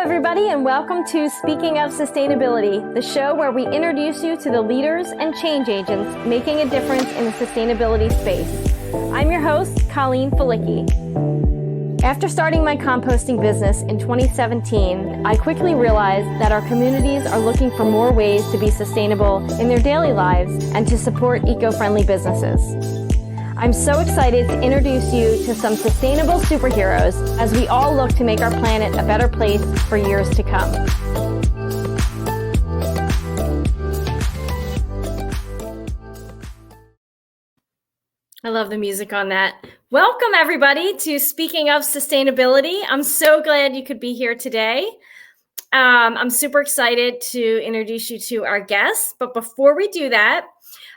everybody, and welcome to Speaking of Sustainability, the show where we introduce you to the leaders and change agents making a difference in the sustainability space. I'm your host, Colleen Falicki. After starting my composting business in 2017, I quickly realized that our communities are looking for more ways to be sustainable in their daily lives and to support eco-friendly businesses. I'm so excited to introduce you to some sustainable superheroes as we all look to make our planet a better place for years to come. I love the music on that. Welcome, everybody, to Speaking of Sustainability. I'm so glad you could be here today. I'm super excited to introduce you to our guests. But before we do that,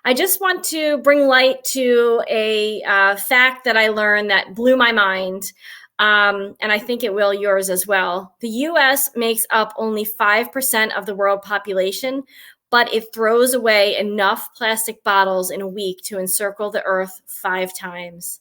I just want to bring light to a fact that I learned that blew my mind, and I think it will yours as well. The U.S. makes up only 5% of the world population, but it throws away enough plastic bottles in a week to encircle the earth 5 times.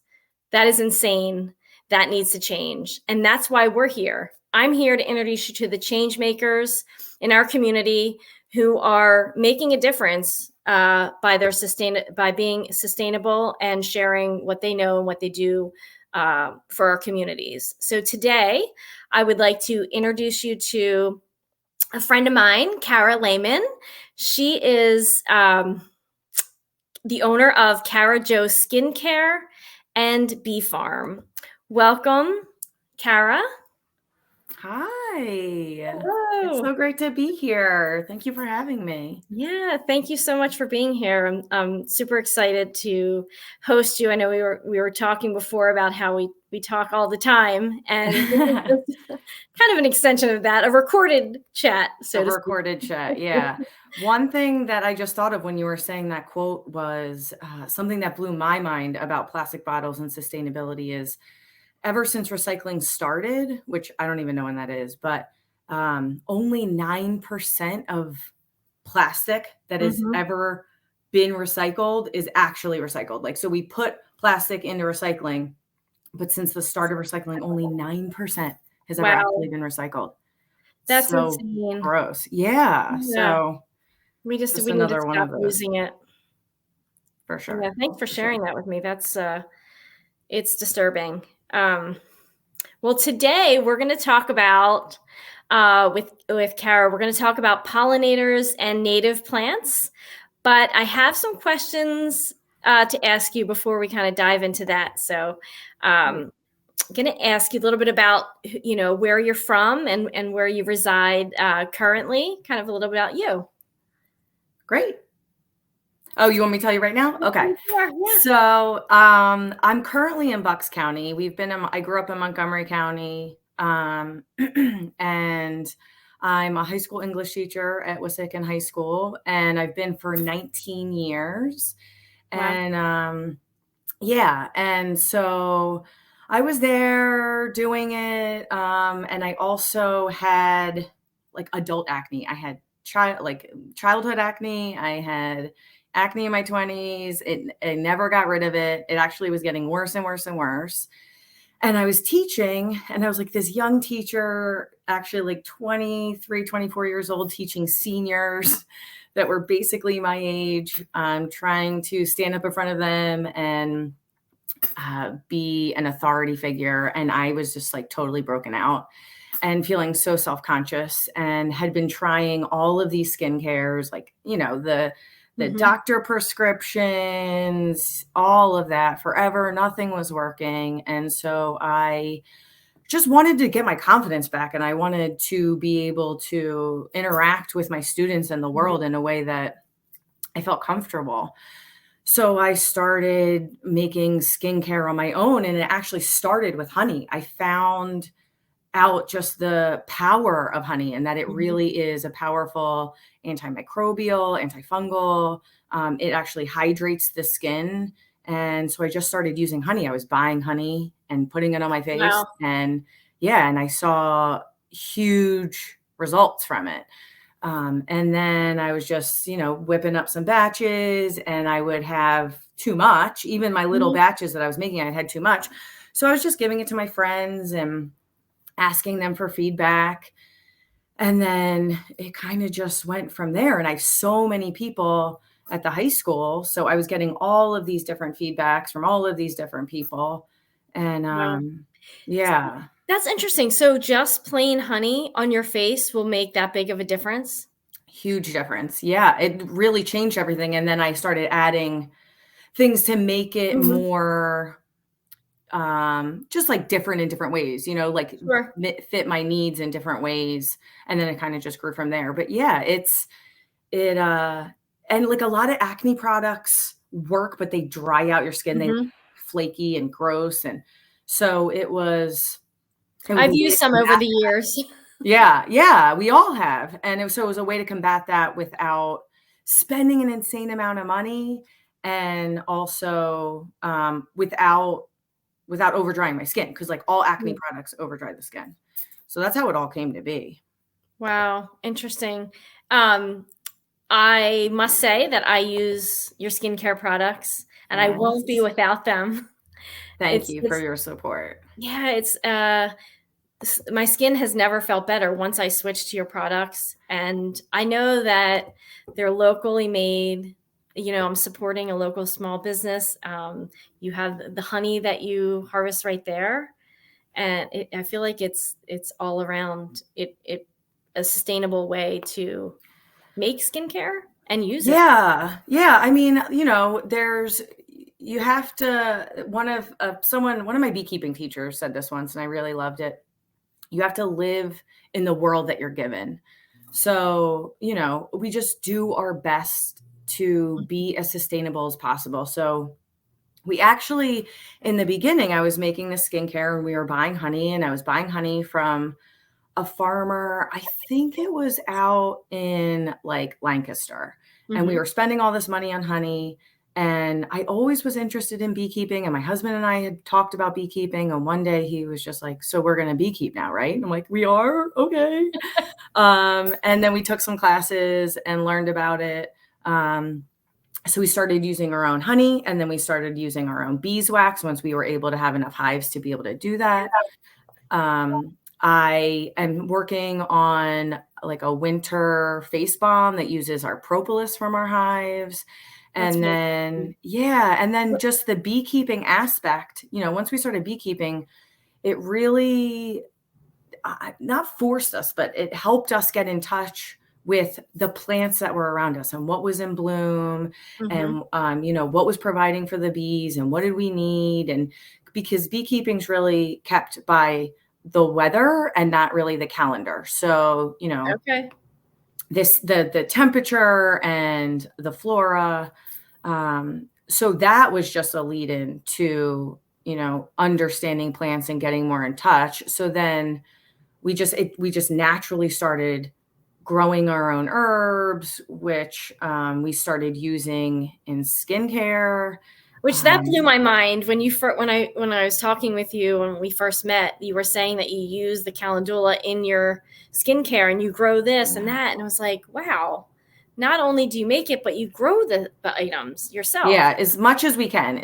That is insane. That needs to change. And that's why we're here. I'm here to introduce you to the change makers in our community who are making a difference by being sustainable and sharing what they know and what they do for our communities. So today, I would like to introduce you to a friend of mine, Kara Lehman. She is the owner of Kara Jo Skincare and Bee Farm. Welcome, Kara. Hi. Hello. It's so great to be here. Thank you for having me. Yeah, thank you so much for being here. I'm super excited to host you. I know we were talking before about how we talk all the time, and this is kind of an extension of that, a recorded chat. Chat, yeah. One thing that I just thought of when you were saying that quote was something that blew my mind about plastic bottles and sustainability is ever since recycling started, which I don't even know when that is, but only 9% of plastic that has ever been recycled is actually recycled. Like, so we put plastic into recycling, but since the start of recycling, only 9% has ever actually been recycled. That's so insane. Gross. Yeah. So we need to stop using it. For sure. Yeah, thanks for sharing that with me. That's it's disturbing. Well, today we're going to talk about with Kara, we're going to talk about pollinators and native plants. But I have some questions to ask you before we kind of dive into that. So I'm going to ask you a little bit about, where you're from and where you reside currently, kind of a little bit about you. Great. Oh, you want me to tell you right now? Okay. Yeah. So I'm currently in Bucks County. I grew up in Montgomery County, and I'm a high school English teacher at Wissahickon High School, and I've been for 19 years. Wow. And so I was there doing it, and I also had like adult acne. I had childhood acne. I had acne in my 20s. I never got rid of it. It actually was getting worse and worse and worse. And I was teaching, and I was like this young teacher, actually like 23, 24 years old, teaching seniors that were basically my age, trying to stand up in front of them and be an authority figure. And I was just like totally broken out and feeling so self-conscious, and had been trying all of these skincares, like, the doctor prescriptions, all of that forever. Nothing was working. And so I just wanted to get my confidence back, and I wanted to be able to interact with my students in the world in a way that I felt comfortable. So I started making skincare on my own, and it actually started with honey. I found out just the power of honey, and that it really is a powerful antimicrobial, antifungal. It actually hydrates the skin. And so I just started using honey. I was buying honey and putting it on my face. Wow. And I saw huge results from it. And then I was just, whipping up some batches, and I would have too much. Even my little batches that I was making, I had too much. So I was just giving it to my friends and asking them for feedback. And then it kind of just went from there. And I have so many people at the high school. So I was getting all of these different feedbacks from all of these different people. And Wow. yeah, That's interesting. So just plain honey on your face will make that big of a difference? huge difference. Yeah, it really changed everything. And then I started adding things to make it Mhm. more just like different in different ways, like Sure. fit my needs in different ways. And then it kind of just grew from there. But yeah, it and like a lot of acne products work, but they dry out your skin. They look Mhm. flaky and gross. And so it was I've a way used to some over combat. the years. Yeah, yeah, we all have. And so it was a way to combat that without spending an insane amount of money, and also without over drying my skin, because like all acne Mm. products over dry the skin. So that's how it all came to be. Wow, interesting. Um, I must say that I use your skincare products, and I won't be Yes. without them. Thank you for It's your support. yeah, it's my skin has never felt better once I switched to your products, and I know that they're locally made. I'm supporting a local small business. You have the honey that you harvest right there, and I feel like it's all around it a sustainable way to make skincare and use it. Yeah. Yeah. I mean, you have to, one of my beekeeping teachers said this once, and I really loved it. You have to live in the world that you're given. So, we just do our best to be as sustainable as possible. So, we actually, in the beginning, I was making the skincare and we were buying honey, and I was buying honey from a farmer. I think it was out in like Lancaster. And we Mhm. were spending all this money on honey. And I always was interested in beekeeping. And my husband and I had talked about beekeeping. And one day he was just like, "So we're going to beekeep now, right?" And I'm like, "We are? Okay." And then we took some classes and learned about it. So we started using our own honey, and then we started using our own beeswax once we were able to have enough hives to be able to do that. I am working on like a winter face balm that uses our propolis from our hives. That's And amazing. then, yeah, and then just the beekeeping aspect, once we started beekeeping, it really not forced us, but it helped us get in touch with the plants that were around us and what was in bloom, Mhm. and what was providing for the bees and what did we need. And because beekeeping's really kept by the weather and not really the calendar. So, Okay. the temperature and the flora. So that was just a lead in to, understanding plants and getting more in touch. So then we just naturally started growing our own herbs, which we started using in skincare. Which that blew Um, my mind when when I was talking with you when we first met. You were saying that you use the calendula in your skincare and you grow this and yeah, that, and I was like, wow. Not only do you make it, but you grow the items yourself. yeah, as much as we can,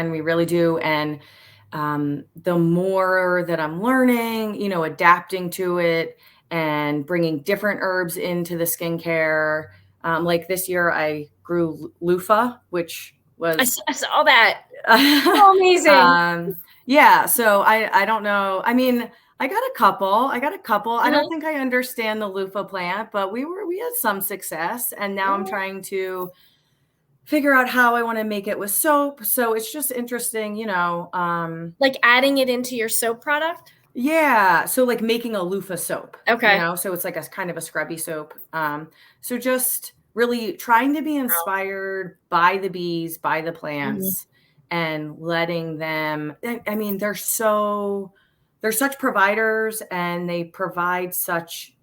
we really do. And the more that I'm learning, adapting to it and bringing different herbs into the skincare. Like this year, I grew loofah, which was I saw that. So amazing. yeah, so I don't know. I mean, I got a couple. I don't Uh-huh. think I understand the loofah plant, but we had some success, and now I'm Oh, trying to figure out how I want to make it with soap. So it's just interesting, like adding it into your soap product? yeah, so like making a loofah soap, Okay. so it's like a kind of a scrubby soap. So just really trying to be Wow. inspired by the bees, by the Mhm. plants, and letting them. I mean, they're such providers, and they provide such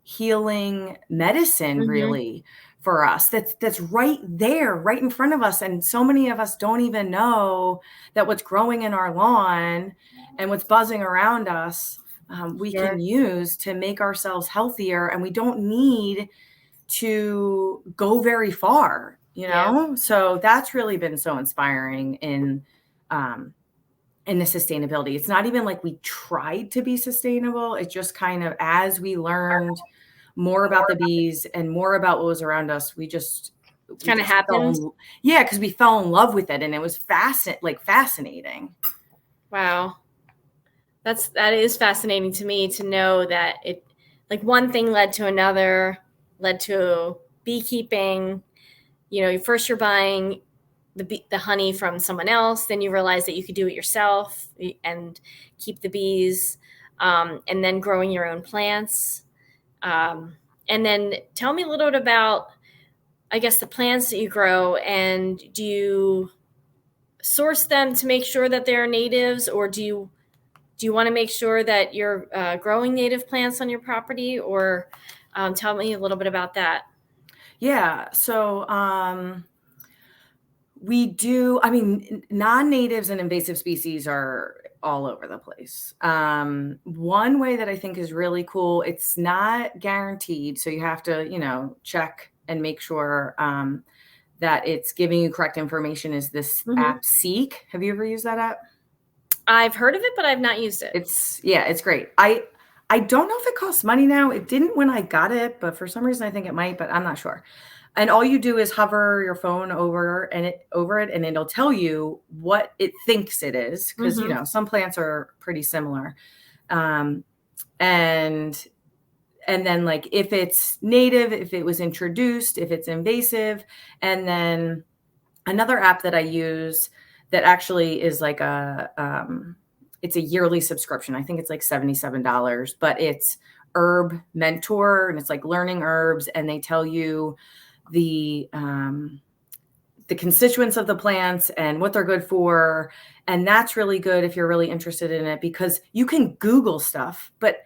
healing medicine, Mhm. really, for us. That's right there, right in front of us, and so many of us don't even know that what's growing in our lawn and what's buzzing around us, we can Sure. use to make ourselves healthier, and we don't need to go very far. Yeah. So that's really been so inspiring um, in the sustainability. It's not even like we tried to be sustainable. It's just kind of as we learned more about the bees and more about what was around us, we just kind of happened. Yeah, because we fell in love with it, and it was fascinating. Wow. That is fascinating to me to know that it, like, one thing led to another, led to beekeeping. First you're buying the honey from someone else, then you realize that you could do it yourself and keep the bees, and then growing your own plants. And then tell me a little bit about, I guess, the plants that you grow, and do you source them to make sure that they're natives, or do you want to make sure that you're growing native plants on your property, or tell me a little bit about that. Yeah. So we do, I mean, non-natives and invasive species are all over the place. One way that I think is really cool, it's not guaranteed. So you have to, check and make sure that it's giving you correct information, is this app Seek. Have you ever used that app? I've heard of it, but I've not used it. It's great. I don't know if it costs money now. It didn't when I got it, but for some reason I think it might, but I'm not sure. And all you do is hover your phone over it, and it'll tell you what it thinks it is, because some plants are pretty similar. And then, like, if it's native, if it was introduced, if it's invasive. And then another app that I use that actually is like it's a yearly subscription. I think it's like $77, but it's Herb Mentor, and it's like learning herbs, and they tell you the constituents of the plants and what they're good for. And that's really good if you're really interested in it, because you can Google stuff, but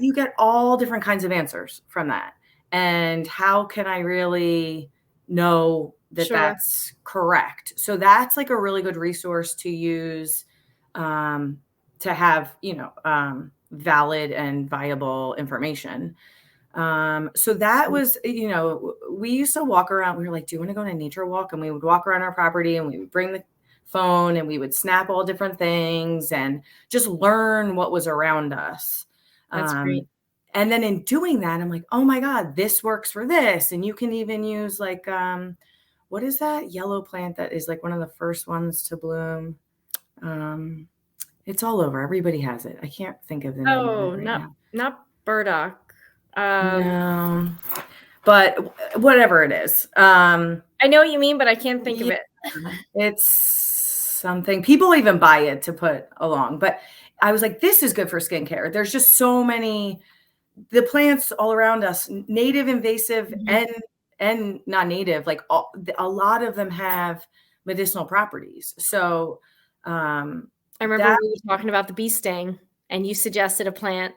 you get all different kinds of answers from that. And how can I really know that that's correct? So that's like a really good resource to use to have, valid and viable information. So that was, we used to walk around. We were like, do you want to go on a nature walk? And we would walk around our property, and we would bring the phone, and we would snap all different things and just learn what was around us. That's great. And then in doing that, I'm like, oh my God, this works for this. And you can even use like, what is that yellow plant that is like one of the first ones to bloom? It's all over. Everybody has it. I can't think of the name of it right now. Not burdock. No, but whatever it is. I know what you mean, but I can't think of it. It's something people even buy it to put along. But I was like, this is good for skincare. There's just so many, the plants all around us, native, invasive, and non-native, like a lot of them have medicinal properties. So I remember we were talking about the bee sting, and you suggested a plant.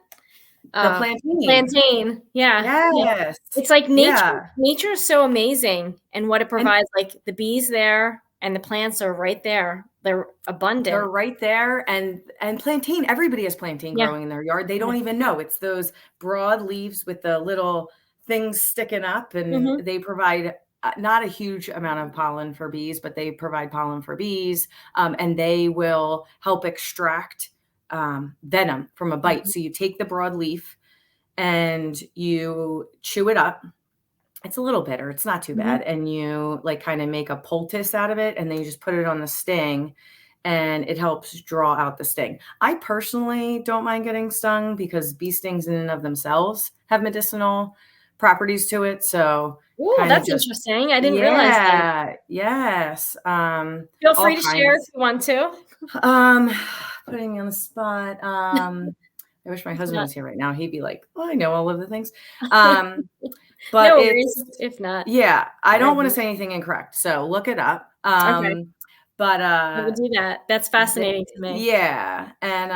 The plantain. Plantain, yeah. Yes. It's like nature. Yeah. Nature is so amazing, and what it provides. Like the bees there, and the plants are right there. They're abundant. They're right there, and plantain. Everybody has plantain growing in their yard. They don't even know. It's those broad leaves with the little things sticking up, and they provide not a huge amount of pollen for bees, but they provide pollen for bees, and they will help extract venom from a bite. So you take the broad leaf and you chew it up. It's a little bitter. It's not too bad. And you like kind of make a poultice out of it, and then you just put it on the sting, and it helps draw out the sting. I personally don't mind getting stung, because bee stings in and of themselves have medicinal properties to it. So that's interesting. I didn't realize that. Yes. Feel free to share if you want to. Putting me on the spot. I wish my husband was here right now. He'd be like, "Oh, I know all of the things." But no worries, if not. Yeah, I don't want to say anything incorrect, so look it up. Okay. But I will do that. That's fascinating to me. Yeah, and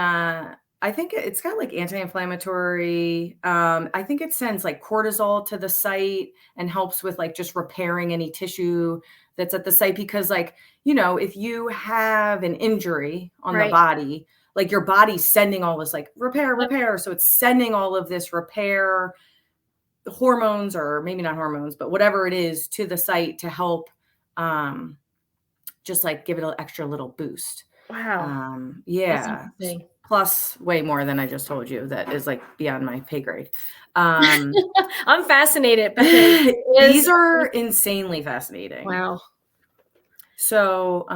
I think it's got like anti-inflammatory. I think it sends like cortisol to the site and helps with like just repairing any tissue that's at the site, because like, if you have an injury on the body, like your body's sending all this like repair. So it's sending all of this repair hormones, or maybe not hormones, but whatever it is, to the site to help just like give it an extra little boost. Wow. That's Yeah. interesting. Plus way more than I just told you that is like beyond my pay grade. Um, I'm fascinated because it these is. are insanely fascinating. Wow. So,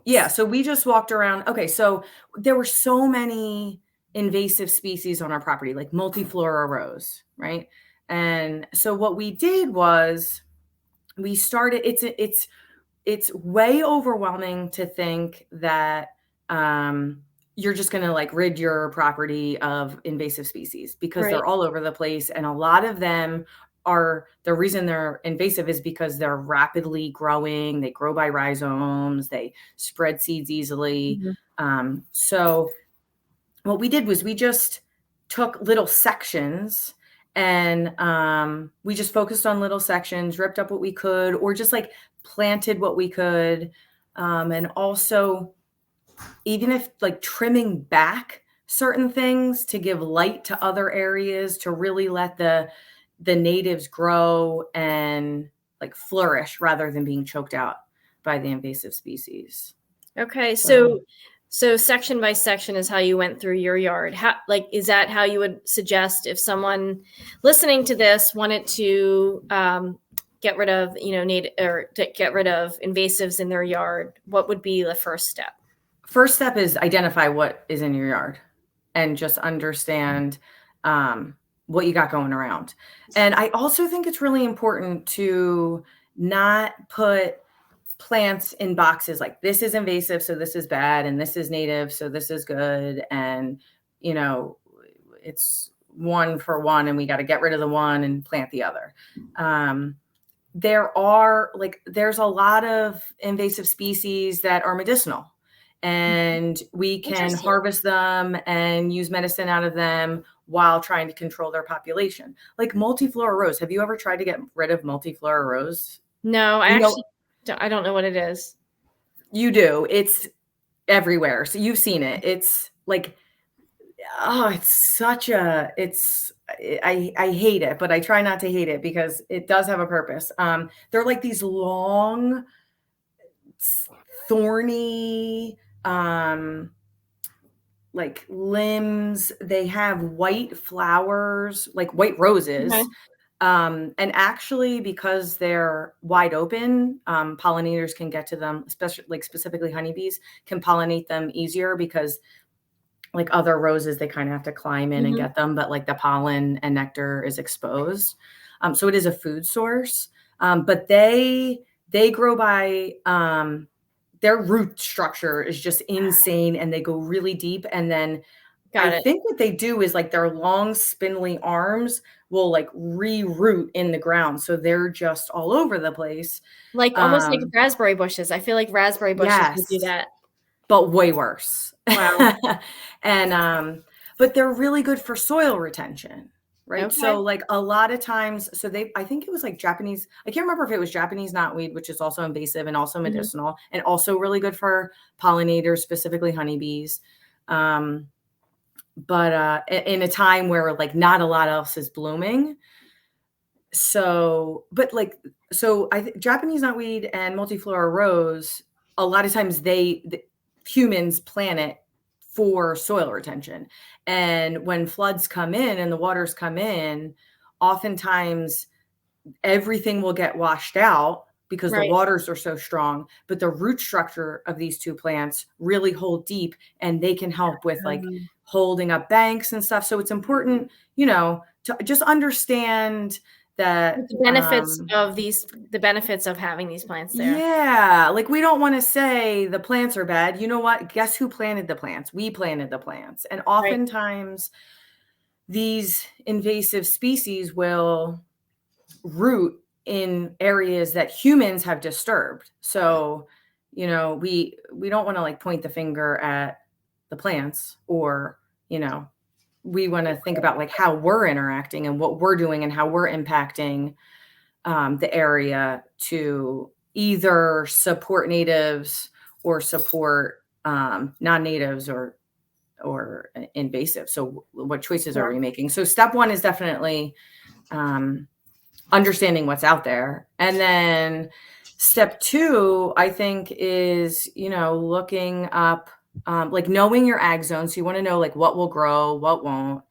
yeah, so we just walked around. Okay, so there were so many invasive species on our property, like multiflora rose, right? And so what we did was we started. It's way overwhelming to think that you're just going to like rid your property of invasive species because Right. they're all over the place, and a lot of them are the reason they're invasive is because they're rapidly growing. They grow by rhizomes. They spread seeds easily. Mhm. So what we did was we just took little sections and we just focused on little sections, ripped up what we could, or just like planted what we could. And also, even if like trimming back certain things to give light to other areas to really let the natives grow and like flourish rather than being choked out by the invasive species. Okay. So So section by section is how you went through your yard. How, like, is that how you would suggest if someone listening to this wanted to get rid of, native or to get rid of invasives in their yard? What would be the first step? first step is identify what is in your yard and just understand what you got going around. And I also think it's really important to not put plants in boxes like this is invasive, so this is bad, and this is native, so this is good. And, you know, it's one for one, and we got to get rid of the one and plant the other. There's a lot of invasive species that are medicinal, and we can Interesting. harvest them and use medicine out of them while trying to control their population. Like multiflora rose. Have you ever tried to get rid of multiflora rose? No, I You know, actually I don't know what it is. you do. It's everywhere. So you've seen it. It's like, oh, it's such a, it's, I hate it, but I try not to hate it because it does have a purpose. They're like these long, thorny, like limbs. They have white flowers, like white Okay. roses. And actually, because they're wide open, pollinators can get to them, especially like specifically honeybees can pollinate them easier because like other roses, they kind of have to climb in and Mhm. get them, but like the pollen and nectar is exposed. So it is a food source. But they grow by their root structure is just insane, and they go really deep. And then I Got it. think what they do is like their long spindly arms will like re-root in the ground. So they're just all over the place. Like almost like Um, raspberry bushes. I feel like raspberry bushes would do yes, that. but way worse. Wow. And but they're really good for soil retention, right? Okay. So like a lot of times, so they I think it was like Japanese, I can't remember if it was Japanese knotweed, which is also invasive and also Mhm. medicinal and also really good for pollinators, specifically honeybees. Um, but in a time where like not a lot else is blooming. So, but like, so Japanese knotweed and multiflora rose, a lot of times humans plant it for soil retention. And when floods come in and the waters come in, oftentimes everything will get washed out because the Right. waters are so strong, but the root structure of these two plants really hold deep, and they can help with like Um, holding up banks and stuff. So it's important, to just understand that the benefits of the benefits of having these plants there. yeah, like we don't want to say the plants are bad. You know what? Guess who planted the plants? We planted the plants. And Right. oftentimes these invasive species will root in areas that humans have disturbed. So, we don't want to like point the finger at the plants, or, we want to think about like how we're interacting and what we're doing and how we're impacting the area to either support natives or support non-natives or invasive. So what choices are Yeah. we making? So step one is definitely um, understanding what's out there. And then Step two, I think, is, looking up, like knowing your ag zone. So you want to know like what will grow, what won't.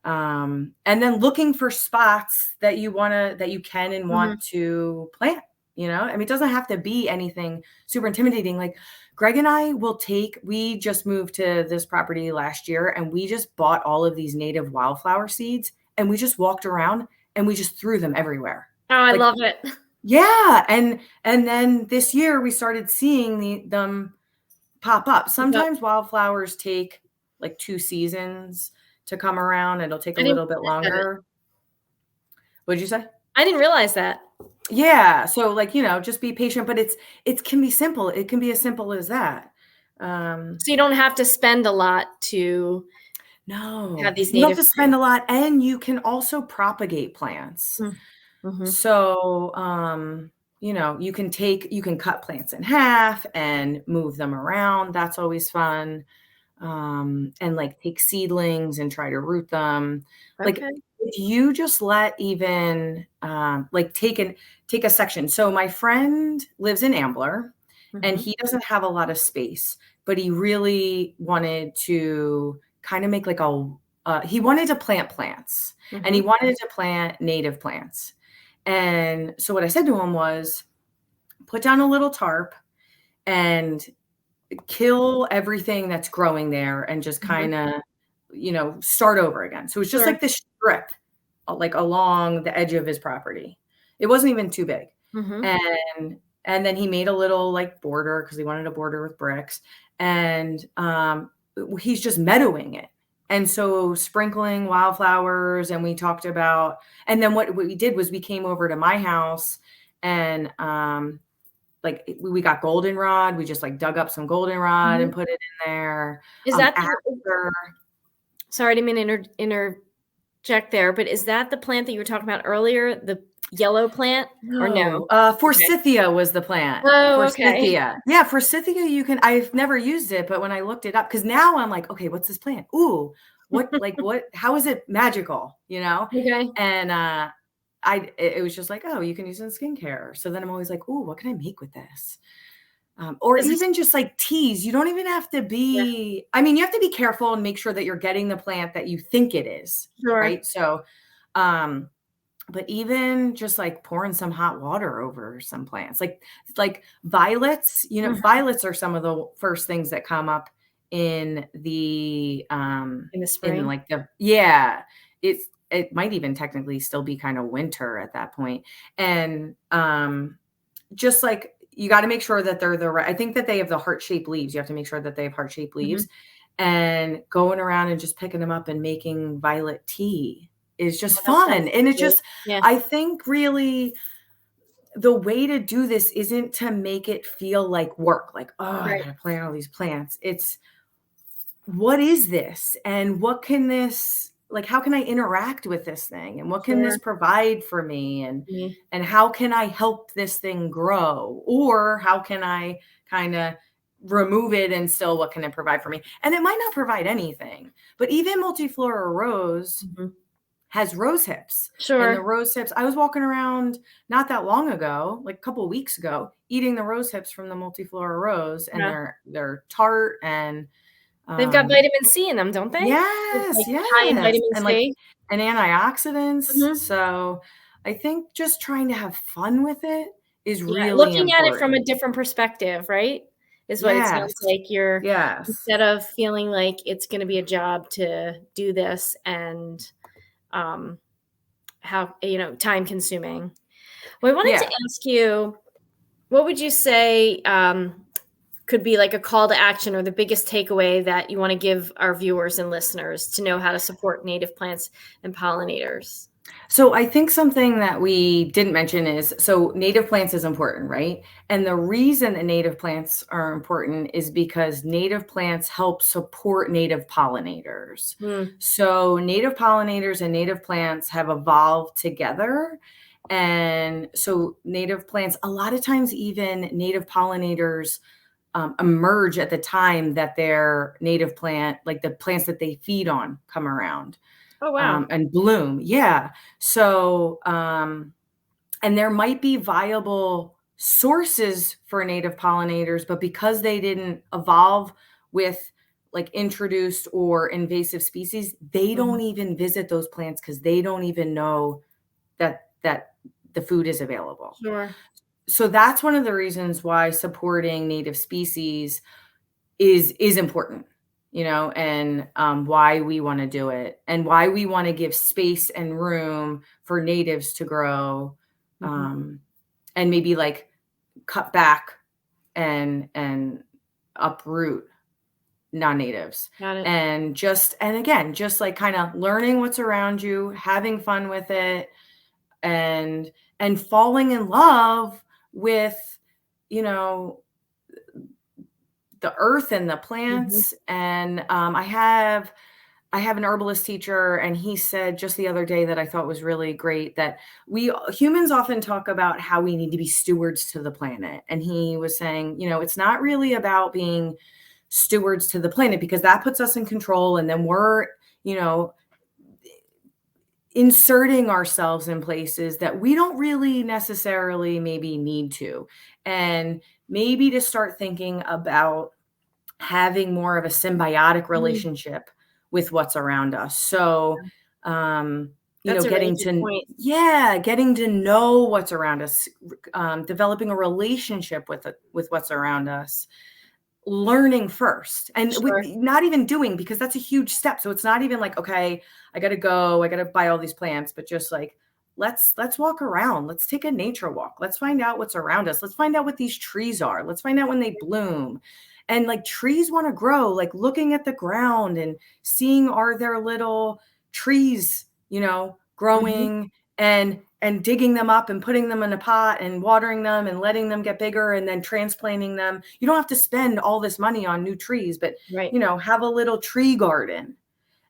And then looking for spots that you can and want to plant, I mean, it doesn't have to be anything super intimidating. Like Greg and I we just moved to this property last year and we just bought all of these native wildflower seeds and we just walked around and we just threw them everywhere. Oh, I Like, love it. yeah. And then this year we started seeing them pop up. Sometimes wildflowers take like 2 seasons to come around. It'll take a little bit longer. What'd you say? I didn't realize that. Yeah. So like, just be patient, but it can be simple. It can be as simple as that. So you don't have to spend a lot to have these you don't have native to spend a lot, and you can also propagate plants. So, you can cut plants in half and move them around. That's always fun. And like take seedlings and try to root them. Like if you just let even like take a section. So my friend lives in Ambler and he doesn't have a lot of space, but he really wanted to kind of make like he wanted to plant plants and he wanted to plant native plants. And so what I said to him was put down a little tarp and kill everything that's growing there and just kind of, start over again. So it's just like this strip, like along the edge of his property. It wasn't even too big. And then he made a little like border because he wanted a border with bricks. And he's just meadowing it. And so sprinkling wildflowers, and we talked about, and then what we did was we came over to my house and like we got goldenrod. We just like dug up some goldenrod and put it in there. Is that sorry, I didn't mean to interject there, but is that the plant that you were talking about earlier, the yellow plant? Or no? Forsythia was the plant. Oh, Forsythia. Yeah, Forsythia I've never used it, but when I looked it up, because now I'm like, okay, what's this plant? Ooh, what, how is it magical, Okay. And it was just like, oh, you can use it in skincare. So then I'm always like, ooh, what can I make with this? Or even just like teas. You don't even have to be, I mean, you have to be careful and make sure that you're getting the plant that you think it is. Right. So, but even just like pouring some hot water over some plants, like violets, violets are some of the first things that come up in the spring. It might even technically still be kind of winter at that point. And just like you got to make sure that they're the right. I think that they have the heart-shaped leaves. You have to make sure that they have heart-shaped leaves. And going around and just picking them up and making violet tea is just fun. And it just, I think really the way to do this isn't to make it feel like work, like, oh, I gotta plant all these plants. It's what is this? And what can this, like, how can I interact with this thing? And what can this provide for me? And how can I help this thing grow? Or how can I kind of remove it and still what can it provide for me? And it might not provide anything, but even multiflora rose has rose hips. And the rose hips, I was walking around not that long ago, like a couple of weeks ago, eating the rose hips from the multiflora rose, and they're tart and they've got vitamin C in them, don't they? Yes, high in vitamin C. And antioxidants. So I think just trying to have fun with it is really looking important. at it from a different perspective, right? Is what it sounds like. You're instead of feeling like it's going to be a job to do this and how time consuming. Well, I wanted to ask you, what would you say could be like a call to action or the biggest takeaway that you want to give our viewers and listeners to know how to support native plants and pollinators? So I think something that we didn't mention is, so native plants is important, right? And the reason that native plants are important is because native plants help support native pollinators. So native pollinators and native plants have evolved together. And so native plants, a lot of times even native pollinators emerge at the time that their native plant, like the plants that they feed on, come around. Oh, wow. And bloom. Yeah. So, and there might be viable sources for native pollinators, but because they didn't evolve with like introduced or invasive species, they don't even visit those plants because they don't even know that the food is available. Sure. So that's one of the reasons why supporting native species is important, and why we want to do it, and why we want to give space and room for natives to grow, and maybe like cut back and uproot non-natives. Got it. And again, just like kind of learning what's around you, having fun with it, and falling in love with, the earth and the plants. And I have an herbalist teacher, and he said just the other day that I thought was really great, that we humans often talk about how we need to be stewards to the planet. And he was saying, it's not really about being stewards to the planet, because that puts us in control. And then we're, inserting ourselves in places that we don't really necessarily maybe need to. And maybe to start thinking about having more of a symbiotic relationship with what's around us. So, That's a really good point. getting to know what's around us, developing a relationship with what's around us, learning first, and Sure. not even doing, because that's a huge step. So it's not even like, okay, I got to buy all these plants, but just like, let's walk around. Let's take a nature walk. Let's find out what's around us. Let's find out what these trees are. Let's find out when they bloom. And like, trees want to grow, like looking at the ground and seeing, are there little trees, growing, and digging them up and putting them in a pot and watering them and letting them get bigger and then transplanting them. You don't have to spend all this money on new trees, but, have a little tree garden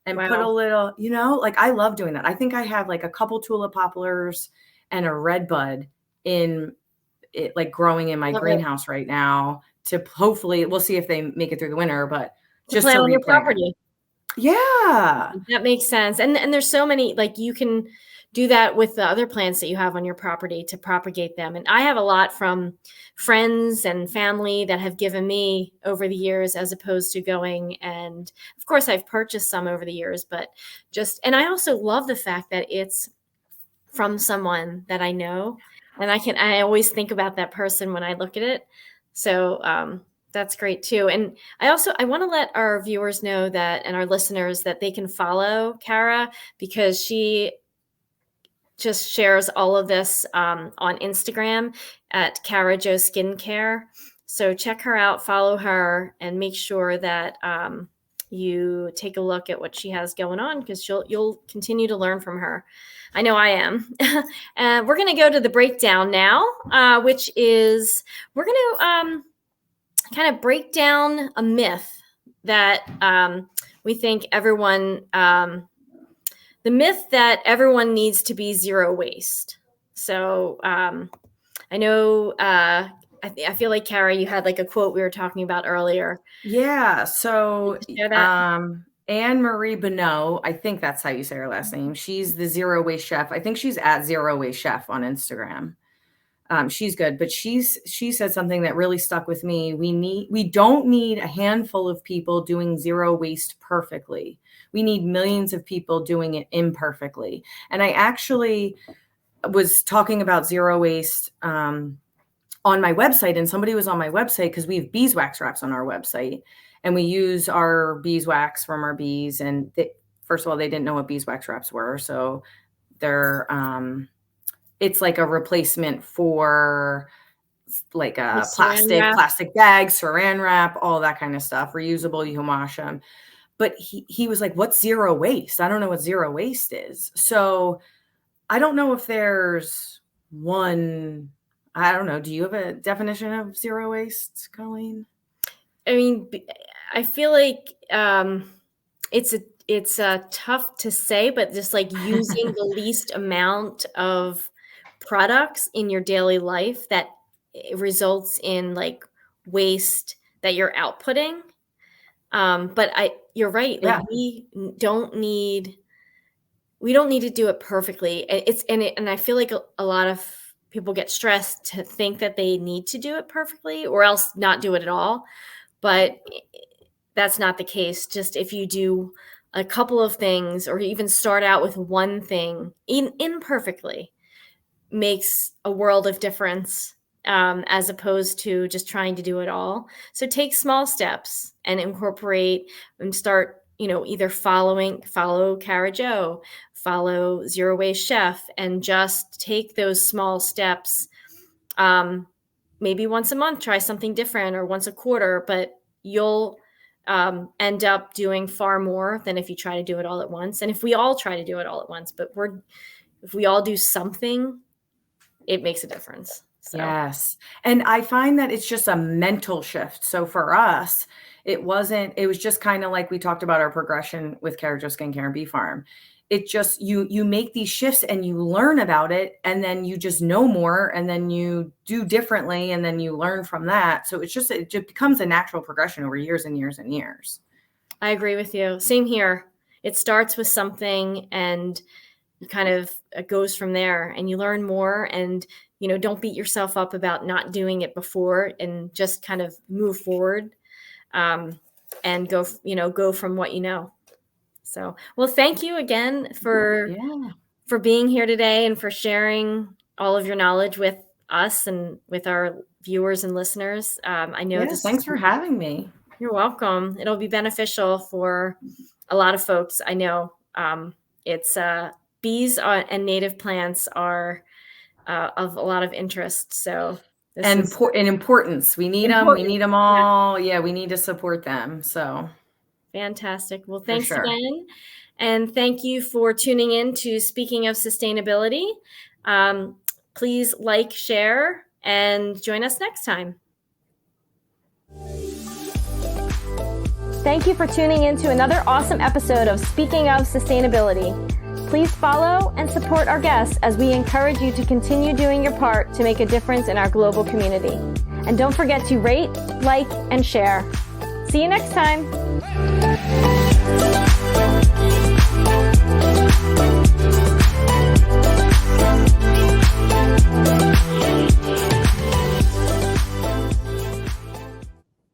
and put a little, like, I love doing that. I think I have like a couple tulip poplars and a red bud in it, like growing in my greenhouse right now, to hopefully, we'll see if they make it through the winter, but just plant to on your replant. property. Yeah. That makes sense. And there's so many, like, you can do that with the other plants that you have on your property to propagate them. And I have a lot from friends and family that have given me over the years, as opposed to going, and of course I've purchased some over the years, but and I also love the fact that it's from someone that I know, and I always think about that person when I look at it. So, that's great too. And I want to let our viewers know that, and our listeners, that they can follow Kara, because she just shares all of this on Instagram at Kara Jo Skincare. So check her out, follow her, and make sure that you take a look at what she has going on, because you'll continue to learn from her. I know I am. And we're going to go to the breakdown now, which is, we're going to kind of break down a myth that we think everyone, the myth that everyone needs to be zero waste. So I know, I feel like, Kara, you had like a quote we were talking about earlier. Yeah. So Share that. Anne Marie Bonneau, I think that's how you say her last name. She's the Zero Waste Chef. I think she's at Zero Waste Chef on Instagram. She's good, but she said something that really stuck with me. We don't need a handful of people doing zero waste perfectly. We need millions of people doing it imperfectly. And I actually was talking about zero waste on my website, and somebody was on my website because we have beeswax wraps on our website, and we use our beeswax from our bees. And first of all, they didn't know what beeswax wraps were, so they're it's like a replacement for like a plastic bag, saran wrap, all that kind of stuff, reusable. You can wash them. But he was like, what's zero waste? I don't know what zero waste is. So I don't know if there's one. I don't know. Do you have a definition of zero waste, Colleen? I mean, I feel like it's tough to say, but just like using the least amount of products in your daily life that results in like waste that you're outputting. But you're right. Like, we don't need to do it perfectly. And I feel like a lot of people get stressed to think that they need to do it perfectly or else not do it at all. But that's not the case. Just if you do a couple of things or even start out with one thing imperfectly makes a world of difference, as opposed to just trying to do it all. So take small steps and incorporate and start, either follow Cara Jo, follow Zero Waste Chef, and just take those small steps. Maybe once a month, try something different, or once a quarter, but you'll end up doing far more than if you try to do it all at once. And if we all try to do it all at once, but if we all do something, it makes a difference. So. Yes. And I find that it's just a mental shift. So for us, it was just kind of like we talked about our progression with Cara Jo Skincare and Bee Farm. It just, you make these shifts and you learn about it, and then you just know more, and then you do differently, and then you learn from that. So it just becomes a natural progression over years and years and years. I agree with you. Same here. It starts with something and kind of it goes from there, and you learn more, and don't beat yourself up about not doing it before, and just kind of move forward, and go from what you know. So, well, thank you again for being here today and for sharing all of your knowledge with us and with our viewers and listeners. I know thanks for having me. You're welcome. It'll be beneficial for a lot of folks. I know it's bees and native plants are of a lot of interest. So and importance. We need them. We need them all. Yeah, we need to support them. So fantastic. Well, thanks again. And thank you for tuning in to Speaking of Sustainability. Please like, share, and join us next time. Thank you for tuning in to another awesome episode of Speaking of Sustainability. Please follow and support our guests as we encourage you to continue doing your part to make a difference in our global community. And don't forget to rate, like, and share. See you next time.